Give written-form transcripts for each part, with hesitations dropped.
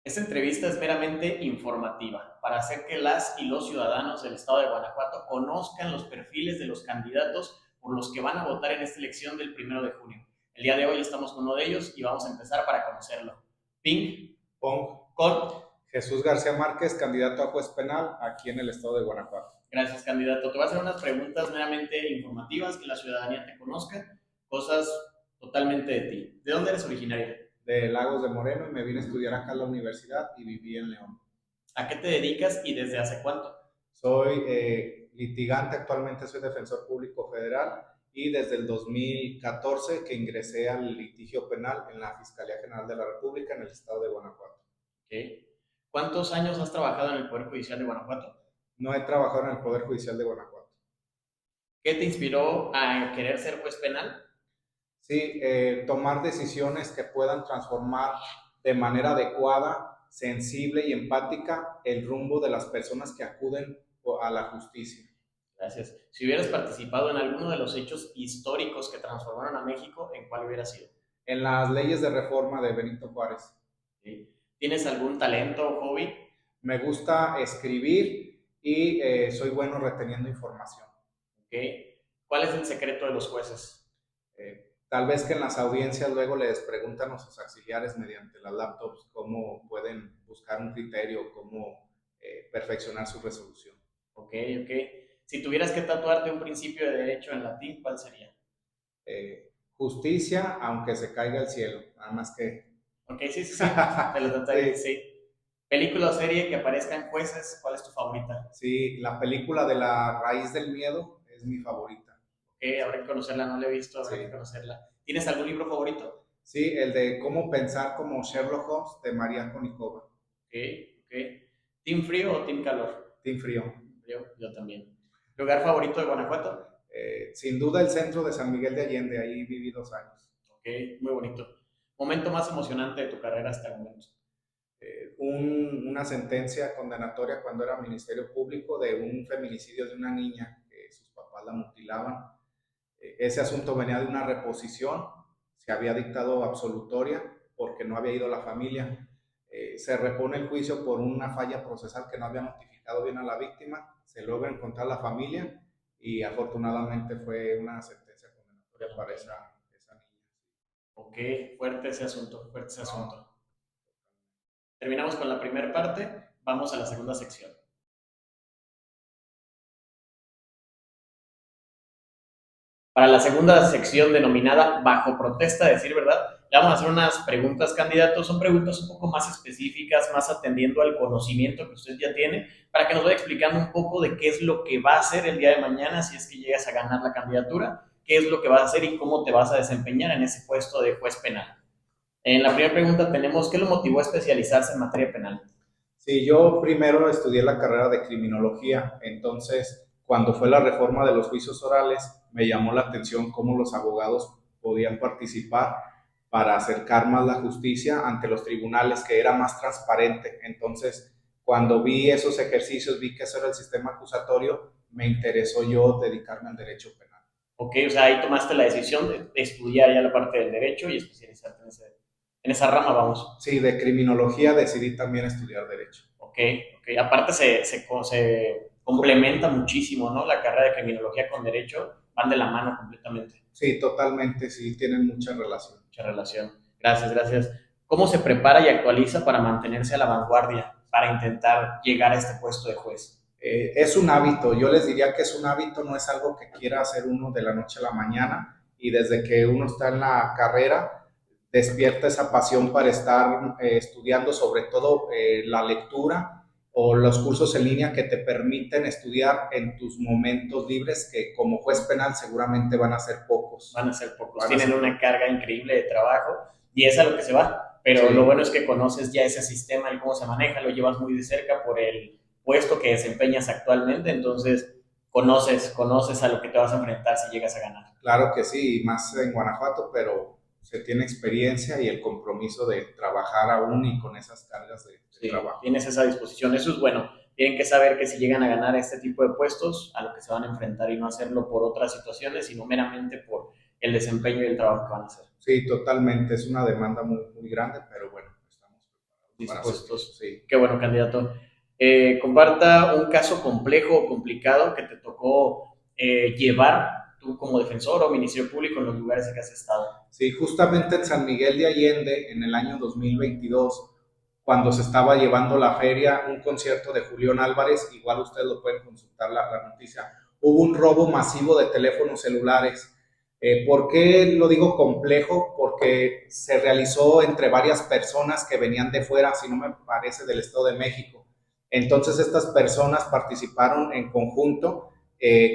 Esta entrevista es meramente informativa para hacer que las y los ciudadanos del estado de Guanajuato conozcan los perfiles de los candidatos por los que van a votar en esta elección del 1 de junio. El día de hoy estamos con uno de ellos y vamos a empezar para conocerlo. Ping Pong. con. Jesús García Márquez, candidato a juez penal aquí en el estado de Guanajuato. Gracias, candidato. Te voy a hacer unas preguntas meramente informativas, que la ciudadanía te conozca, cosas totalmente de ti. ¿De dónde eres originaria? De Lagos de Moreno y me vine a estudiar acá a la universidad y viví en León. ¿A qué te dedicas y desde hace cuánto? Soy litigante, actualmente soy defensor público federal y desde el 2014 que ingresé al litigio penal en la Fiscalía General de la República en el estado de Guanajuato. Okay. ¿Cuántos años has trabajado en el Poder Judicial de Guanajuato? No he trabajado en el Poder Judicial de Guanajuato. ¿Qué te inspiró a querer ser juez penal? Sí, tomar decisiones que puedan transformar de manera adecuada, sensible y empática el rumbo de las personas que acuden a la justicia. Gracias. Si hubieras participado en alguno de los hechos históricos que transformaron a México, ¿en cuál hubiera sido? En las leyes de reforma de Benito Juárez. ¿Sí? ¿Tienes algún talento o hobby? Me gusta escribir y soy bueno reteniendo información. Okay. ¿Cuál es el secreto de los jueces? Tal vez que en las audiencias luego les preguntan a sus auxiliares mediante las laptops cómo pueden buscar un criterio, cómo perfeccionar su resolución. Ok. Si tuvieras que tatuarte un principio de derecho en latín, ¿cuál sería? Justicia, aunque se caiga el cielo, nada más que... Ok, sí, te lo tatuaría, Sí, sí. Película o serie que aparezcan jueces, ¿cuál es tu favorita? sí, la película de La raíz del miedo es mi favorita. Ok, habrá que conocerla, no la he visto, habrá Sí. que conocerla. ¿Tienes algún libro favorito? Sí, el de Cómo pensar como Sherlock Holmes de María Konikova. Ok. ¿Team frío o team calor? Team Frío. Frío, yo también. ¿Lugar favorito de Guanajuato? Sin duda el centro de San Miguel de Allende, ahí viví 2 años. Ok, muy bonito. ¿Momento más emocionante de tu carrera hasta el momento? Una sentencia condenatoria cuando era Ministerio Público de un feminicidio de una niña que sus papás la mutilaban. Ese asunto venía de una reposición, se había dictado absolutoria porque no había ido la familia. Se repone el juicio por una falla procesal que no había notificado bien a la víctima, se logra encontrar la familia y afortunadamente fue una sentencia condenatoria para esa niña. Ok, fuerte ese asunto, fuerte ese No, asunto. Terminamos con la primera parte, vamos a la segunda sección. Para la segunda sección denominada Bajo protesta de decir verdad, le vamos a hacer unas preguntas, candidatos. Son preguntas un poco más específicas, más atendiendo al conocimiento que usted ya tiene, para que nos vaya explicando un poco de qué es lo que va a hacer el día de mañana si es que llegas a ganar la candidatura, qué es lo que vas a hacer y cómo te vas a desempeñar en ese puesto de juez penal. En la primera pregunta tenemos, ¿qué lo motivó a especializarse en materia penal? sí, yo primero estudié la carrera de criminología, entonces cuando fue la reforma de los juicios orales, me llamó la atención cómo los abogados podían participar para acercar más la justicia ante los tribunales, que era más transparente. Entonces, cuando vi esos ejercicios, vi que eso era el sistema acusatorio, me interesó yo dedicarme al derecho penal. Ok, o sea, ahí tomaste la decisión de estudiar ya la parte del derecho y especializarte en esa rama, vamos. Sí, de criminología decidí también estudiar derecho. Ok. Aparte se complementa muchísimo, ¿no? La carrera de criminología con derecho van de la mano completamente. Sí, totalmente, sí, tienen mucha relación. Mucha relación. Gracias. ¿Cómo se prepara y actualiza para mantenerse a la vanguardia, para intentar llegar a este puesto de juez? Es un hábito, yo les diría que es un hábito, no es algo que quiera hacer uno de la noche a la mañana, y desde que uno está en la carrera despierta esa pasión para estar estudiando, sobre todo la lectura o los cursos en línea que te permiten estudiar en tus momentos libres, que como juez penal seguramente van a ser pocos. Van a ser pocos, Van a tienen ser una pocos. carga increíble de trabajo y es a lo que se va. Pero lo Sí, bueno es que conoces ya ese sistema y cómo se maneja, lo llevas muy de cerca por el puesto que desempeñas actualmente, entonces conoces a lo que te vas a enfrentar si llegas a ganar. claro que sí, más en Guanajuato, pero se tiene experiencia y el compromiso de trabajar aún y con esas cargas de Sí, trabajo. tienes esa disposición, eso es bueno. Tienen que saber que si llegan a ganar este tipo de puestos, a lo que se van a enfrentar y no hacerlo por otras situaciones, sino meramente por el desempeño y el trabajo que van a hacer. Sí, totalmente, es una demanda muy, muy grande, pero bueno, estamos preparados. para su dispuestos. sí. Qué bueno, candidato. Comparta un caso complejo o complicado que te tocó llevar tú como defensor o ministerio público en los lugares en que has estado. Sí, justamente en San Miguel de Allende, en el año 2022, cuando se estaba llevando la feria, un concierto de Julián Álvarez, igual ustedes lo pueden consultar la noticia, hubo un robo masivo de teléfonos celulares. ¿Por qué lo digo complejo? Porque se realizó entre varias personas que venían de fuera, si no me parece, del Estado de México. Entonces estas personas participaron en conjunto,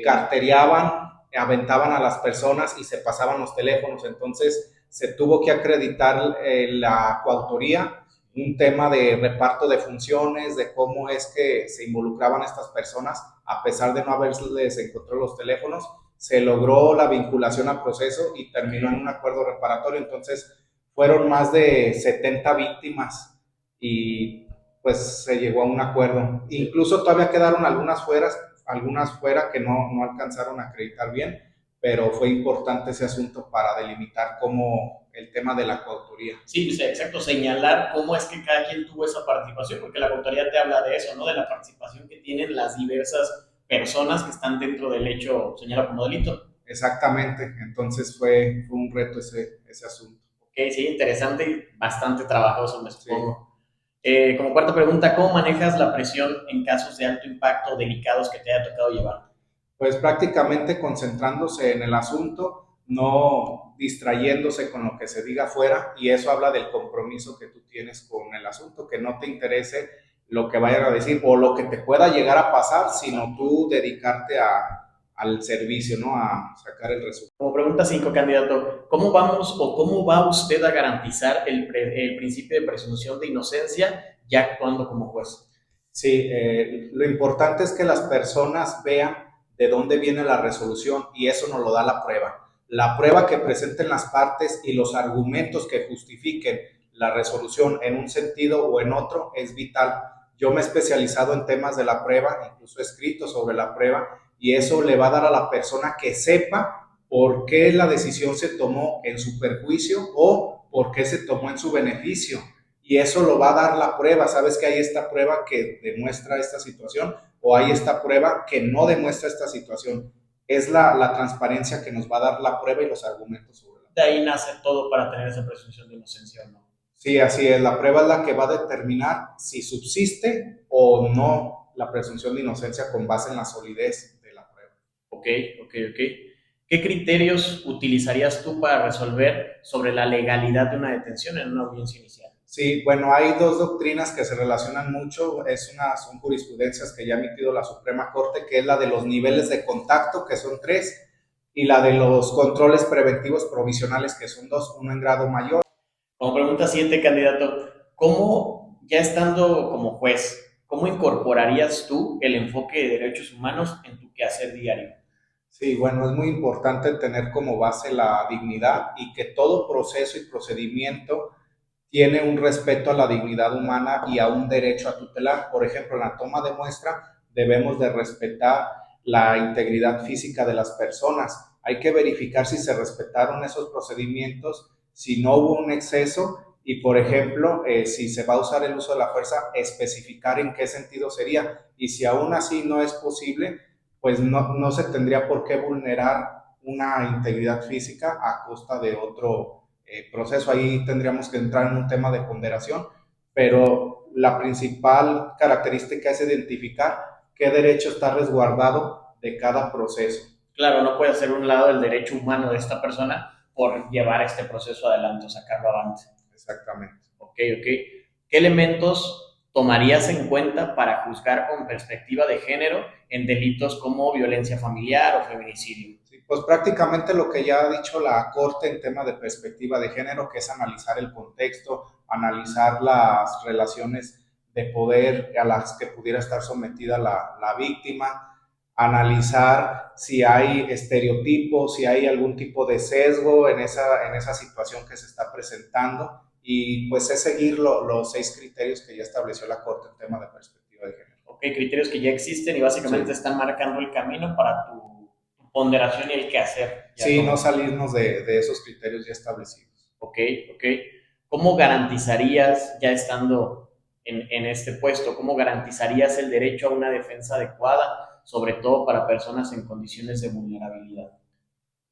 cartereaban, aventaban a las personas y se pasaban los teléfonos. Entonces se tuvo que acreditar la coautoría, un tema de reparto de funciones, de cómo es que se involucraban estas personas, a pesar de no haberles encontrado los teléfonos, se logró la vinculación al proceso y terminó en un acuerdo reparatorio. Entonces fueron más de 70 víctimas y pues se llegó a un acuerdo. Incluso todavía quedaron algunas fuera que no alcanzaron a acreditar bien, pero fue importante ese asunto para delimitar cómo el tema de la coautoría. Sí, pues, exacto, señalar cómo es que cada quien tuvo esa participación, porque la coautoría te habla de eso, ¿no? De la participación que tienen las diversas personas que están dentro del hecho señalado como delito. Exactamente, entonces fue un reto ese asunto. Ok, sí, interesante y bastante trabajoso, me supongo. Sí. Como cuarta pregunta, ¿cómo manejas la presión en casos de alto impacto delicados que te haya tocado llevar? Pues prácticamente concentrándose en el asunto, no distrayéndose con lo que se diga afuera, y eso habla del compromiso que tú tienes con el asunto, que no te interese lo que vayan a decir o lo que te pueda llegar a pasar, sino tú dedicarte al servicio, ¿no? A sacar el resultado. Como pregunta 5, candidato, ¿cómo vamos o cómo va usted a garantizar el principio de presunción de inocencia ya actuando como juez? Sí, lo importante es que las personas vean de dónde viene la resolución y eso nos lo da la prueba. La prueba que presenten las partes y los argumentos que justifiquen la resolución en un sentido o en otro es vital. Yo me he especializado en temas de la prueba, incluso he escrito sobre la prueba, y eso le va a dar a la persona que sepa por qué la decisión se tomó en su perjuicio o por qué se tomó en su beneficio. Y eso lo va a dar la prueba. Sabes que hay esta prueba que demuestra esta situación o hay esta prueba que no demuestra esta situación. Es la transparencia que nos va a dar la prueba y los argumentos sobre la prueba. De ahí nace todo para tener esa presunción de inocencia o no. Sí, así es. La prueba es la que va a determinar si subsiste o no la presunción de inocencia con base en la solidez de la prueba. Ok. ¿Qué criterios utilizarías tú para resolver sobre la legalidad de una detención en una audiencia inicial? Sí, bueno, hay dos doctrinas que se relacionan mucho, son jurisprudencias que ya ha emitido la Suprema Corte, que es la de los niveles de contacto, que son 3, y la de los controles preventivos provisionales, que son 2, uno en grado mayor. Como pregunta 7, candidato, ¿cómo, ya estando como juez, cómo incorporarías tú el enfoque de derechos humanos en tu quehacer diario? Sí, bueno, es muy importante tener como base la dignidad y que todo proceso y procedimiento tiene un respeto a la dignidad humana y a un derecho a tutelar. Por ejemplo, en la toma de muestra debemos de respetar la integridad física de las personas. Hay que verificar si se respetaron esos procedimientos, si no hubo un exceso y, por ejemplo, si se va a usar el uso de la fuerza, especificar en qué sentido sería. Y si aún así no es posible, pues no se tendría por qué vulnerar una integridad física a costa de otro proceso. Ahí tendríamos que entrar en un tema de ponderación, pero la principal característica es identificar qué derecho está resguardado de cada proceso. Claro, no puede hacer un lado el derecho humano de esta persona por llevar este proceso adelante o sacarlo adelante. Exactamente. Ok. ¿Qué elementos tomarías en cuenta para juzgar con perspectiva de género en delitos como violencia familiar o feminicidio? Sí, pues prácticamente lo que ya ha dicho la Corte en tema de perspectiva de género, que es analizar el contexto, analizar las relaciones de poder a las que pudiera estar sometida la víctima, analizar si hay estereotipos, si hay algún tipo de sesgo en esa situación que se está presentando, y pues es seguir los 6 criterios que ya estableció la Corte en tema de perspectiva de género. Ok, criterios que ya existen y básicamente Sí. están marcando el camino para tu ponderación y el qué hacer. Sí, no salirnos de esos criterios ya establecidos. Ok. ¿Cómo garantizarías, ya estando en este puesto? ¿Cómo garantizarías el derecho a una defensa adecuada, sobre todo para personas en condiciones de vulnerabilidad?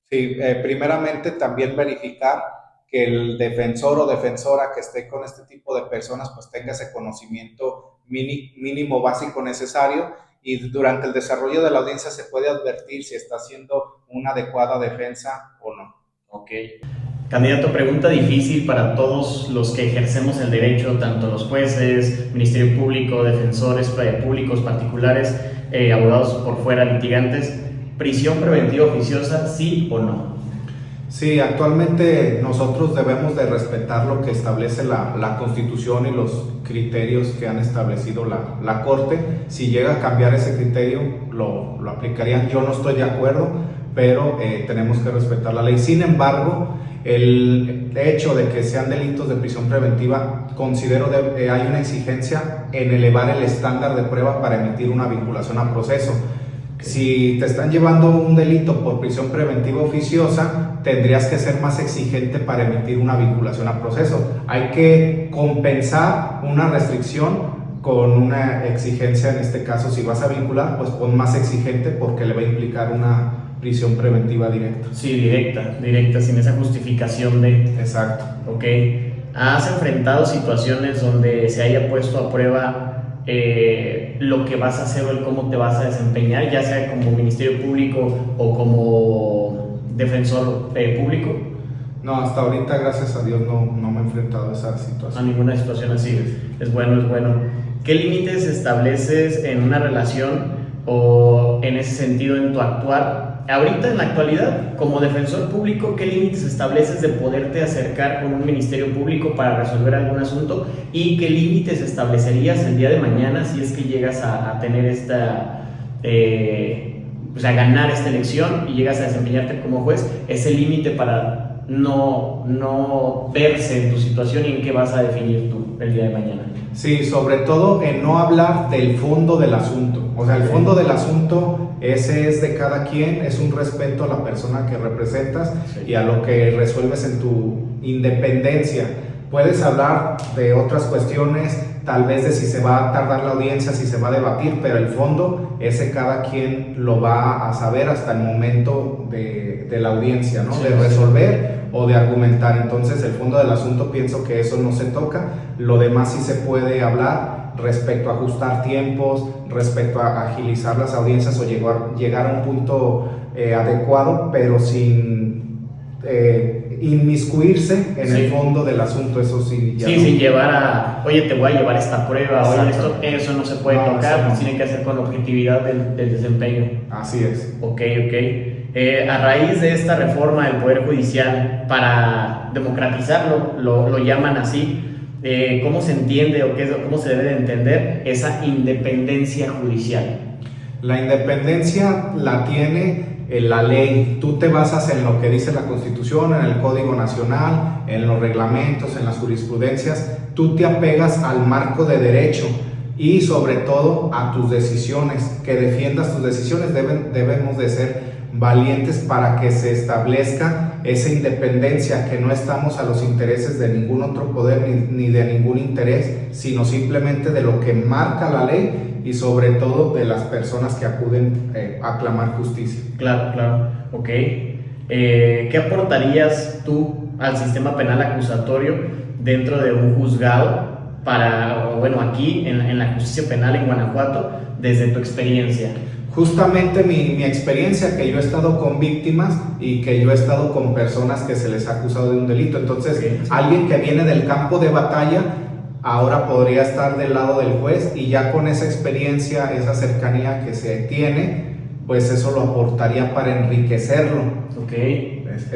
Sí, primeramente también verificar que el defensor o defensora que esté con este tipo de personas pues tenga ese conocimiento mínimo básico necesario, y durante el desarrollo de la audiencia se puede advertir si está haciendo una adecuada defensa o no. Ok. Candidato, pregunta difícil para todos los que ejercemos el derecho, tanto los jueces, Ministerio Público, defensores públicos particulares, abogados por fuera, litigantes. ¿Prisión preventiva oficiosa, sí o no? Sí, actualmente nosotros debemos de respetar lo que establece la Constitución y los criterios que han establecido la Corte. Si llega a cambiar ese criterio, lo aplicarían. Yo no estoy de acuerdo, pero tenemos que respetar la ley. Sin embargo, el hecho de que sean delitos de prisión preventiva, considero que hay una exigencia en elevar el estándar de prueba para emitir una vinculación a proceso. Si te están llevando un delito por prisión preventiva oficiosa, tendrías que ser más exigente para emitir una vinculación a proceso. Hay que compensar una restricción con una exigencia. En este caso, si vas a vincular, pues pon más exigente, porque le va a implicar una prisión preventiva directa. Sí, directa, sin esa justificación de... Exacto. Ok. ¿Has enfrentado situaciones donde se haya puesto a prueba lo que vas a hacer o el cómo te vas a desempeñar, ya sea como Ministerio Público o como defensor público? No, hasta ahorita, gracias a Dios, no me he enfrentado a esa situación. A ninguna situación así. Es bueno. ¿Qué límites estableces en una relación o en ese sentido en tu actuar? Ahorita, en la actualidad, como defensor público, ¿qué límites estableces de poderte acercar con un ministerio público para resolver algún asunto? ¿Y qué límites establecerías el día de mañana si es que llegas a tener a ganar esta elección y llegas a desempeñarte como juez? Ese límite para no verse en tu situación y en qué vas a definir tú el día de mañana. Sí, sobre todo en no hablar del fondo del asunto. O sea, el fondo del asunto, ese es de cada quien, es un respeto a la persona que representas y a lo que resuelves en tu independencia. Puedes hablar de otras cuestiones, tal vez de si se va a tardar la audiencia, si se va a debatir, pero el fondo, ese cada quien lo va a saber hasta el momento de la audiencia, ¿no? De resolver o de argumentar. Entonces, el fondo del asunto, pienso que eso no se toca. Lo demás sí se puede hablar respecto a ajustar tiempos, respecto a agilizar las audiencias o llegar a un punto adecuado, pero sin inmiscuirse en el fondo del asunto. Eso sí. Sin llevar a, oye, te voy a llevar esta prueba, oye, eso no se puede tocar, no. Tiene que hacer con objetividad del desempeño. Así es. Ok. A raíz de esta reforma del Poder Judicial, para democratizarlo, lo llaman así, ¿cómo se entiende o cómo se debe de entender esa independencia judicial? La independencia la tiene la ley. Tú te basas en lo que dice la Constitución, en el Código Nacional, en los reglamentos, en las jurisprudencias. Tú te apegas al marco de derecho y sobre todo a tus decisiones, que defiendas tus decisiones. Debemos de ser valientes para que se establezca esa independencia, que no estamos a los intereses de ningún otro poder ni de ningún interés, sino simplemente de lo que marca la ley y sobre todo de las personas que acuden a clamar justicia. Claro. Ok. ¿Qué aportarías tú al sistema penal acusatorio dentro de un juzgado aquí en la justicia penal en Guanajuato, desde tu experiencia? Justamente mi experiencia, que yo he estado con víctimas y que yo he estado con personas que se les ha acusado de un delito. Entonces, alguien que viene del campo de batalla ahora podría estar del lado del juez, y ya con esa experiencia, esa cercanía que se tiene, pues eso lo aportaría para enriquecerlo. Ok.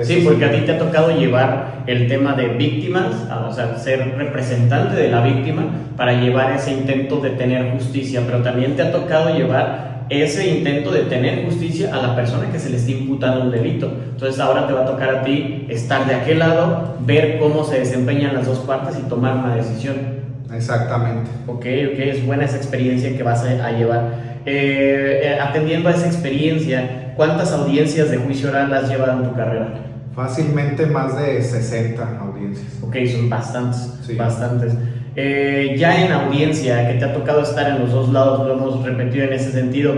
Sí, porque a ti te ha tocado llevar el tema de víctimas, o sea, ser representante de la víctima para llevar ese intento de tener justicia, pero también te ha tocado llevar ese intento de tener justicia a la persona que se le está imputando un delito. Entonces ahora te va a tocar a ti estar de aquel lado, ver cómo se desempeñan las dos partes y tomar una decisión. Exactamente. Ok, es buena esa experiencia que vas a llevar. Atendiendo a esa experiencia, ¿cuántas audiencias de juicio oral has llevado en tu carrera? Fácilmente más de 60 audiencias. Ok, son bastantes, sí. Bastantes. Ya en audiencia, que te ha tocado estar en los dos lados, lo hemos repetido en ese sentido,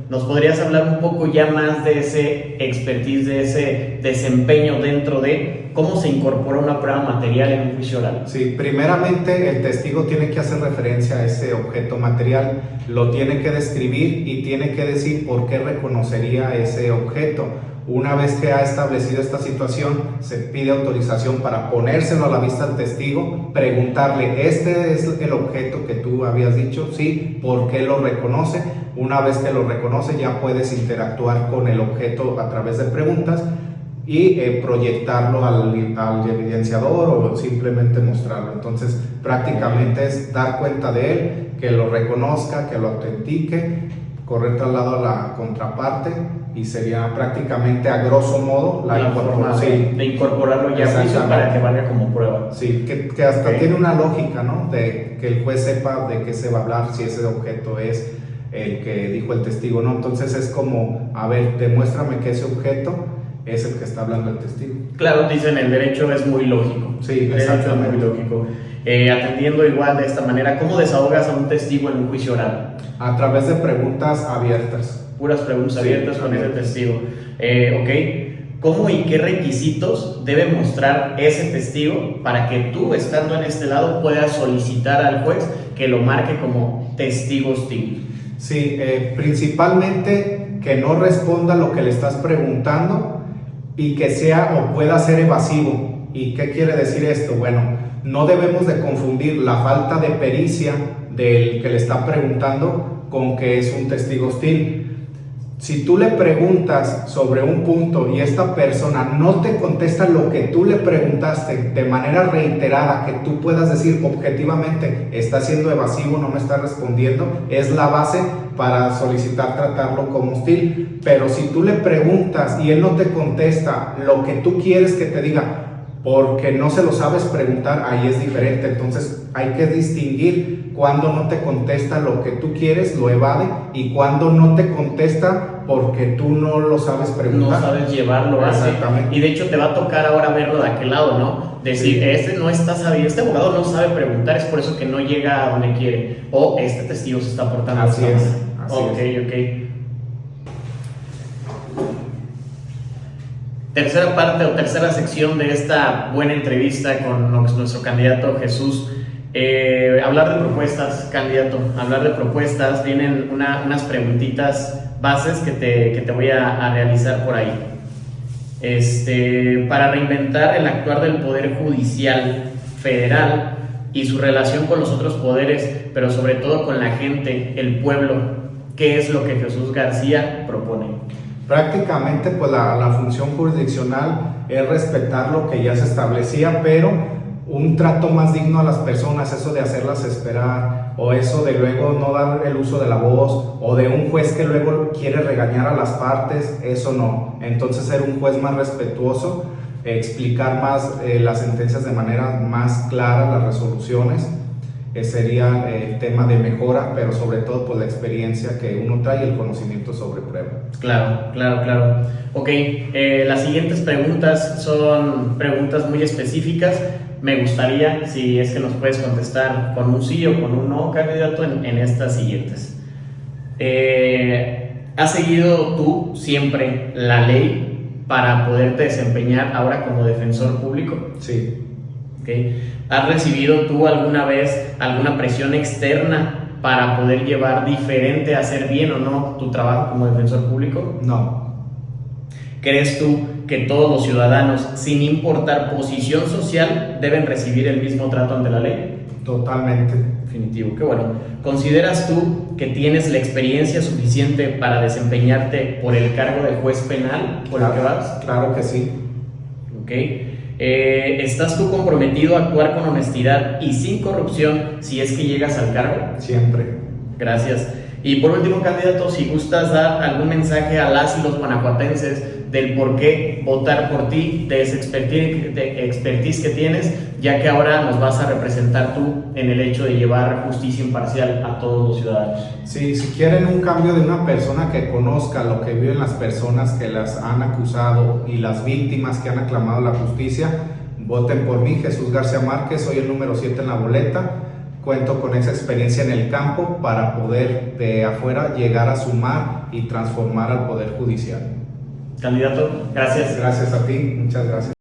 ¿nos podrías hablar un poco ya más de ese expertise, de ese desempeño dentro de cómo se incorpora una prueba material en un juicio oral? Sí, primeramente el testigo tiene que hacer referencia a ese objeto material, lo tiene que describir y tiene que decir por qué reconocería ese objeto. Una vez que ha establecido esta situación, se pide autorización para ponérselo a la vista del testigo, preguntarle, ¿este es el objeto que tú habías dicho? Sí, ¿por qué lo reconoce? Una vez que lo reconoce, ya puedes interactuar con el objeto a través de preguntas y proyectarlo al evidenciador o simplemente mostrarlo. Entonces, prácticamente es dar cuenta de él, que lo reconozca, que lo autentique, correr traslado a la contraparte y sería prácticamente a grosso modo la forma sí, de incorporarlo ya a juicio para que valga como prueba. Sí, que hasta tiene una lógica, ¿no? De que el juez sepa de qué se va a hablar, si ese objeto es el que dijo el testigo, ¿no? Entonces es como, a ver, demuéstrame que ese objeto es el que está hablando el testigo. Claro, dicen el derecho es muy lógico. Sí, exactamente. Es muy lógico. Atendiendo igual de esta manera, ¿cómo desahogas a un testigo en un juicio oral? A través de preguntas abiertas. Puras preguntas abiertas con ese testigo. Ok. ¿Cómo y qué requisitos debe mostrar ese testigo para que tú, estando en este lado, puedas solicitar al juez que lo marque como testigo hostil? Sí, principalmente que no responda lo que le estás preguntando y que sea o pueda ser evasivo. ¿Y qué quiere decir esto? Bueno, no debemos de confundir la falta de pericia del que le está preguntando con que es un testigo hostil. Si tú le preguntas sobre un punto y esta persona no te contesta lo que tú le preguntaste de manera reiterada, que tú puedas decir objetivamente, está siendo evasivo, no me está respondiendo, es la base para solicitar tratarlo como hostil. Pero si tú le preguntas y él no te contesta lo que tú quieres que te diga, porque no se lo sabes preguntar, ahí es diferente. Entonces hay que distinguir cuando no te contesta lo que tú quieres, lo evade, y cuando no te contesta porque tú no lo sabes preguntar. No sabes llevarlo así. Exactamente. Y de hecho te va a tocar ahora verlo de aquel lado, ¿no? Decir, sí, este no está sabiendo, este abogado no sabe preguntar, es por eso que no llega a donde quiere. O este testigo se está portando así de es. Ok. Tercera parte o tercera sección de esta buena entrevista con nuestro candidato Jesús. Hablar de propuestas, candidato, hablar de propuestas. Vienen unas preguntitas bases que te voy a realizar por ahí. Para reinventar el actuar del Poder Judicial Federal y su relación con los otros poderes, pero sobre todo con la gente, el pueblo, ¿qué es lo que Jesús García propone? Prácticamente pues la función jurisdiccional es respetar lo que ya se establecía, pero un trato más digno a las personas, eso de hacerlas esperar, o eso de luego no dar el uso de la voz, o de un juez que luego quiere regañar a las partes, eso no. Entonces ser un juez más respetuoso, explicar más las sentencias de manera más clara, las resoluciones, sería el tema de mejora, pero sobre todo pues la experiencia que uno trae y el conocimiento sobre prueba. Claro. Ok, las siguientes preguntas son preguntas muy específicas. Me gustaría, si es que nos puedes contestar con un sí o con un no, candidato, en estas siguientes. ¿Has seguido tú siempre la ley para poderte desempeñar ahora como defensor público? Sí. Okay. ¿Has recibido tú alguna vez alguna presión externa para poder llevar diferente, hacer bien o no tu trabajo como defensor público? No. ¿Crees tú que todos los ciudadanos, sin importar posición social, deben recibir el mismo trato ante la ley? Totalmente. Definitivo, qué bueno. ¿Consideras tú que tienes la experiencia suficiente para desempeñarte por el cargo de juez penal por el que vas? Claro que sí. Ok. ¿Estás tú comprometido a actuar con honestidad y sin corrupción si es que llegas al cargo? Siempre. Gracias. Y por último, candidato, si gustas dar algún mensaje a las y los guanajuatenses del por qué votar por ti, de esa expertise que tienes, ya que ahora nos vas a representar tú en el hecho de llevar justicia imparcial a todos los ciudadanos. Sí, si quieren un cambio de una persona que conozca lo que viven las personas que las han acusado y las víctimas que han aclamado la justicia, voten por mí, Jesús García Márquez, soy el número 7 en la boleta. cuento con esa experiencia en el campo para poder de afuera llegar a sumar y transformar al Poder Judicial. Candidato, gracias. Gracias a ti, muchas gracias.